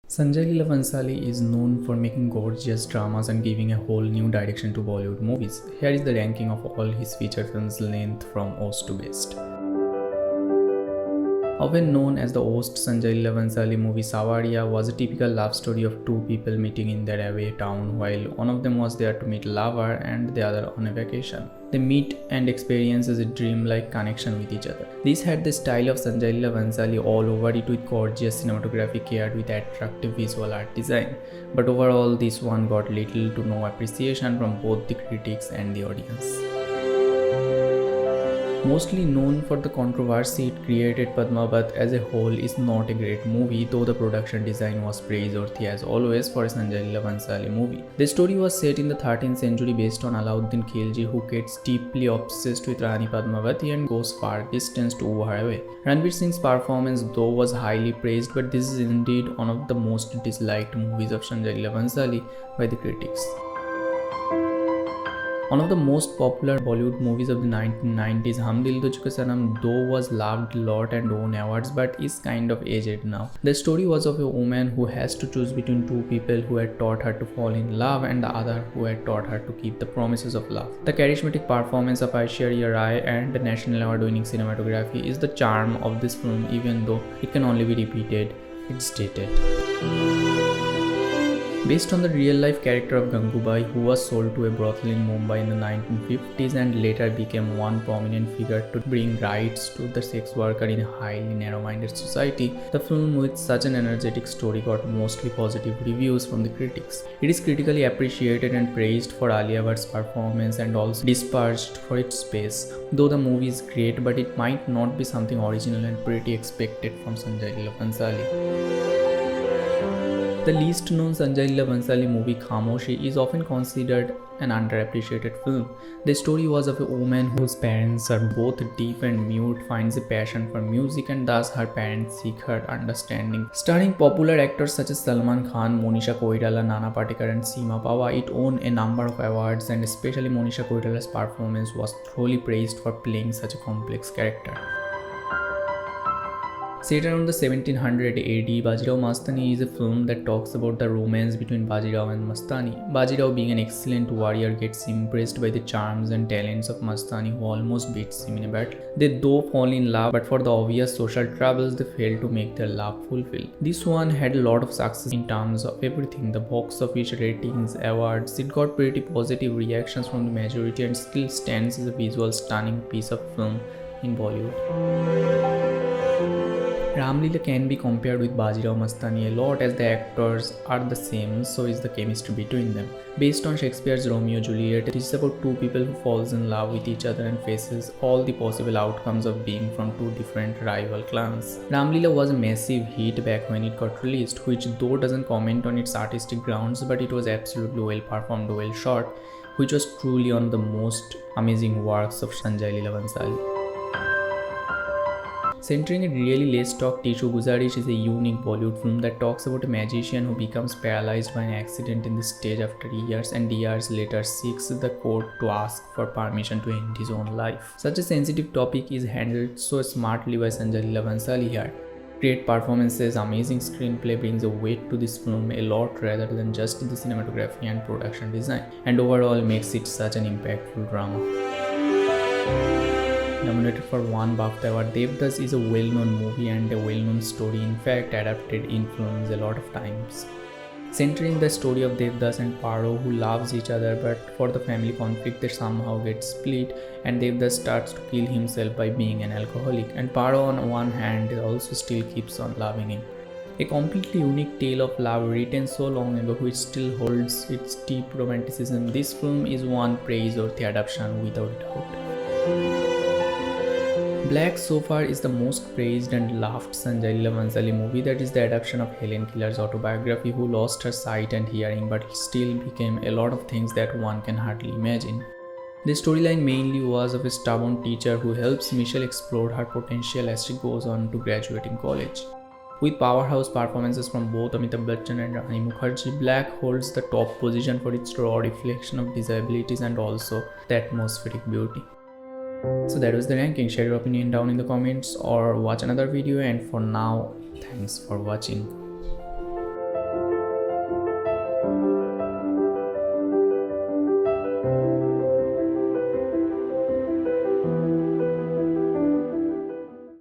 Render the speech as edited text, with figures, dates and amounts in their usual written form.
Sanjay Leela Bhansali is known for making gorgeous dramas and giving a whole new direction to Bollywood movies. Here is the ranking of all his feature films length from worst to best. Often known as the worst, Sanjay Leela Bhansali movie Saawariyan was a typical love story of two people meeting in their away town while one of them was there to meet lover and the other on a vacation. They meet and experience a dreamlike connection with each other. This had the style of Sanjay Leela Bhansali all over it with gorgeous cinematography paired with attractive visual art design. But overall, this one got little to no appreciation from both the critics and the audience. Mostly known for the controversy it created, Padmaavat as a whole is not a great movie, though the production design was praiseworthy as always for a Sanjay Leela Bhansali movie. The story was set in the 13th century based on Alauddin Khilji, who gets deeply obsessed with Rani Padmavati and goes far distance to woo her away. Ranveer Singh's performance though was highly praised, but this is indeed one of the most disliked movies of Sanjay Leela Bhansali by the critics. One of the most popular Bollywood movies of the 1990s, Dil De Chuke Sanam, though was loved a lot and won awards but is kind of aged now. The story was of a woman who has to choose between two people who had taught her to fall in love and the other who had taught her to keep the promises of love. The charismatic performance of Aishwarya Rai and the National Award-winning cinematography is the charm of this film, even though it can only be repeated, it's dated. Based on the real-life character of Gangubai, who was sold to a brothel in Mumbai in the 1950s and later became one prominent figure to bring rights to the sex worker in a highly narrow-minded society, the film with such an energetic story got mostly positive reviews from the critics. It is critically appreciated and praised for Alia Bhatt's performance and also disparaged for its pace. Though the movie is great, but it might not be something original and pretty expected from Sanjay Leela Bhansali. The least known Sanjay Leela Bhansali movie Khamoshi is often considered an underappreciated film. The story was of a woman whose parents are both deaf and mute, finds a passion for music and thus her parents seek her understanding. Starring popular actors such as Salman Khan, Monisha Koirala, Nana Patekar and Seema Pawa, it won a number of awards and especially Monisha Koirala's performance was thoroughly praised for playing such a complex character. Set around the 1700 AD, Bajirao Mastani is a film that talks about the romance between Bajirao and Mastani. Bajirao, being an excellent warrior, gets impressed by the charms and talents of Mastani, who almost beats him in a battle. They though fall in love, but for the obvious social troubles, they fail to make their love fulfill. This one had a lot of success in terms of everything, the box office, ratings, awards. It got pretty positive reactions from the majority and still stands as a visual stunning piece of film in Bollywood. Raam Leela can be compared with Bajirao Mastani a lot as the actors are the same, so is the chemistry between them. Based on Shakespeare's Romeo and Juliet, it is about two people who falls in love with each other and faces all the possible outcomes of being from two different rival clans. Raam Leela was a massive hit back when it got released, which though doesn't comment on its artistic grounds, but it was absolutely well performed, well shot, which was truly one of the most amazing works of Sanjay Leela Bhansali. Centering a really less talk tissue, Guzaarish is a unique Bollywood film that talks about a magician who becomes paralyzed by an accident in the stage after years and years later seeks the court to ask for permission to end his own life. Such a sensitive topic is handled so smartly by Sanjay Leela Bhansali here. Great performances, amazing screenplay brings a weight to this film a lot rather than just the cinematography and production design, and overall makes it such an impactful drama. Nominated for one BAFTA award, Devdas is a well-known movie and a well-known story, in fact adapted in films a lot of times. Centering the story of Devdas and Paro, who loves each other but for the family conflict they somehow get split and Devdas starts to kill himself by being an alcoholic, and Paro on one hand also still keeps on loving him. A completely unique tale of love written so long ago which still holds its deep romanticism. This film is one praiseworthy adaptation without doubt. Black so far is the most praised and laughed Sanjay Leela Bhansali movie that is the adaptation of Helen Keller's autobiography, who lost her sight and hearing but still became a lot of things that one can hardly imagine. The storyline mainly was of a stubborn teacher who helps Michelle explore her potential as she goes on to graduate in college. With powerhouse performances from both Amitabh Bachchan and Rani Mukherjee, Black holds the top position for its raw reflection of disabilities and also the atmospheric beauty. So that was the ranking. Share your opinion down in the comments or watch another video, and for now, thanks for watching.